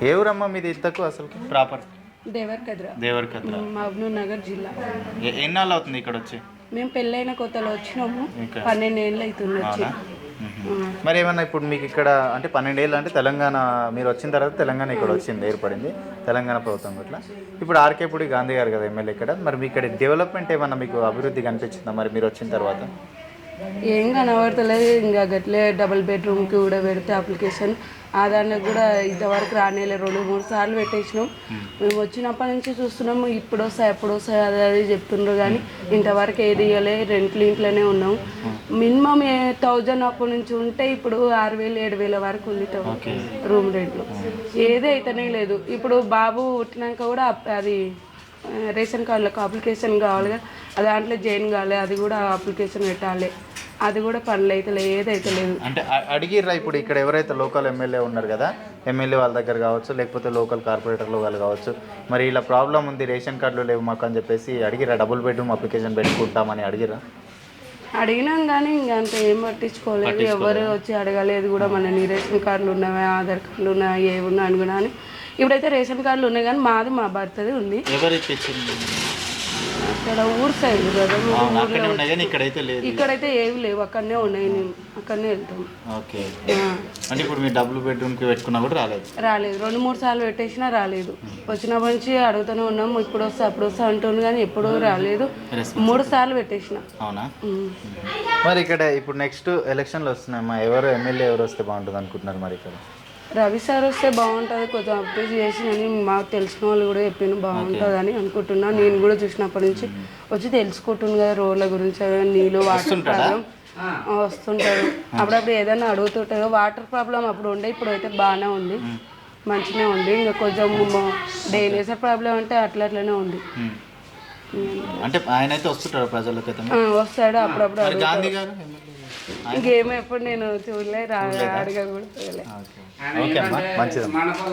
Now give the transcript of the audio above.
ఏ ఊరమ్మా మీది ఇంతకు అసలు ప్రాపర్? దేవరకద్ర మహబూబ్ నగర్ జిల్లా. ఎన్నాళ్ళు అవుతుంది ఇక్కడ వచ్చి? మేము పెళ్ళైన కొత్తలో వచ్చినాము, 12 ఏళ్ళు అవుతుంది వచ్చి. మరి ఏమన్నా ఇప్పుడు మీకు ఇక్కడ అంటే 12 ఏళ్ళు అంటే తెలంగాణ మీరు వచ్చిన తర్వాత తెలంగాణ ఇక్కడ వచ్చింది, ఏర్పడింది తెలంగాణ ప్రభుత్వం ఇట్లా. ఇప్పుడు ఆర్కేపూడి గాంధీ గారు కదా ఎమ్మెల్యే ఇక్కడ, మరి మీ ఇక్కడ డెవలప్మెంట్ ఏమన్నా మీకు అభివృద్ధి కనిపించిందా మరి మీరు వచ్చిన తర్వాత? ఏం కనబడతలేదు. ఇంకా గట్లే డబుల్ బెడ్రూమ్కి కూడా పెడితే అప్లికేషన్ దానికి కూడా ఇంతవరకు రానేలే. 2-3 సార్లు పెట్టేసినాం. మేము వచ్చినప్పటి నుంచి చూస్తున్నాము, ఇప్పుడు వస్తాయి ఎప్పుడు వస్తాయి అది చెప్తుండ్రు, కానీ ఇంతవరకు ఏది ఇవ్వలే. రెంట్లు ఇంట్లోనే ఉన్నాం. మినిమం 1000 అప్పటి నుంచి ఉంటే ఇప్పుడు 6000-7000 వరకు ఉంది రూమ్ రెంట్లు. ఏది అయితేనే లేదు. ఇప్పుడు బాబు పుట్టినాక కూడా అది రేషన్ కార్డులకు అప్లికేషన్ కావాలి, దాంట్లో జాయిన్ కావాలి, అది కూడా అప్లికేషన్ పెట్టాలి, అది కూడా పనులు అయితే ఏదైతే లేదు. అంటే అడిగిర్రా ఇప్పుడు ఇక్కడ ఎవరైతే లోకల్ ఎమ్మెల్యే ఉన్నారు కదా, ఎమ్మెల్యే వాళ్ళ దగ్గర కావచ్చు లేకపోతే లోకల్ కార్పొరేటర్లు వాళ్ళు కావచ్చు, మరి ఇలా ప్రాబ్లం ఉంది రేషన్ కార్డులు లేవు మాకు అని చెప్పేసి అడిగిరా? డబుల్ బెడ్రూమ్ అప్లికేషన్ పెట్టుకుంటామని అడిగిరా? అడిగినాం కానీ ఇంకా అంత ఏం పట్టించుకోలేదు. ఎవరు వచ్చి అడగలేదు కూడా. మన రేషన్ కార్డులు ఉన్నాయా, ఆధార్ కార్డులు ఉన్నాయా, ఏవి ఉన్నా అని కూడా అని. ఇప్పుడైతే రేషన్ కార్డులు ఉన్నాయి కానీ మాది మా భర్తది ఉంది. అక్కడ ఊరు సైడ్ కదా, ఇక్కడైతే ఏవి లేవు, అక్కడనే ఉన్నాయి. నేను అక్కడనే వెళ్తాం. అంటే ఇప్పుడు మీరు డబుల్ బెడ్రూమ్కి పెట్టుకున్నా కూడా రాలేదు. 2-3 సార్లు పెట్టేసినా రాలేదు. వచ్చినప్పటి నుంచి అడుగుతూనే ఉన్నాము, ఇప్పుడు వస్తా అప్పుడు వస్తా అంటుంది కానీ ఎప్పుడూ రాలేదు. 3 సార్లు పెట్టేసిన. అవునా? మరి ఇక్కడ ఇప్పుడు నెక్స్ట్ ఎలక్షన్లు వస్తున్నాయమ్మా, ఎవరు ఎమ్మెల్యే ఎవరు వస్తే బాగుంటుంది అనుకుంటున్నారు మరి ఇక్కడ? రవి సార్ వస్తే బాగుంటుంది, కొంచెం అప్డేట్ చేసి అని మాకు తెలిసిన వాళ్ళు కూడా చెప్పిన బాగుంటుంది అని అనుకుంటున్నా. నేను కూడా చూసినప్పటి నుంచి వచ్చి తెలుసుకుంటున్నాను కదా రోడ్ల గురించి, నీళ్ళు వాటర్ ప్రాబ్లం వస్తుంటారు. అప్పుడప్పుడు ఏదైనా అడుగుతుంటారు. వాటర్ ప్రాబ్లం అప్పుడు ఉండే, ఇప్పుడు అయితే బాగానే ఉంది, మంచిగా ఉంది. ఇంకా కొంచెం డ్రైనేజర్ ప్రాబ్లం అంటే అట్లనే ఉంది. అంటే ఆయన అయితే వస్తుంటారు ప్రజలకు, వస్తాడు అప్పుడప్పుడు. ఇంకేమో ఎప్పుడు నేను చూడలే, అడగ కూడా చూడలే. మంచిది.